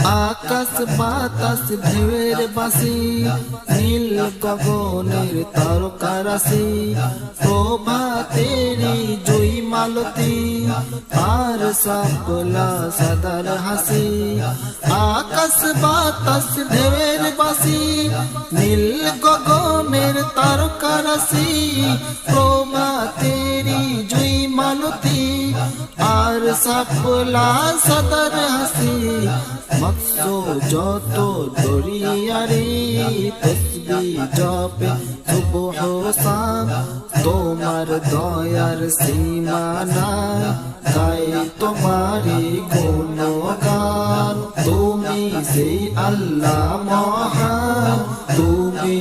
আকাশ বাতাস ঢেউয়ের বাসি, নীল গগনের তারকারাশি, প্রভাতেরি জুই মালতী, আর সকলা সদার হাসি। আকাশ বাতাস ঢেউয়ের বাসি, নীল গগনের তারকারাশি, প্রভাতেরি জুই মালতী, আর সকলা সদার হাসি। মৎস্য যত দরিয়ারে তসবিহ জপে সুবহ শাম, তোমার দয়ার সীমা নাই, গাই তোমারি গুণগান। তুমি সেই আল্লাহ মহান, তুমি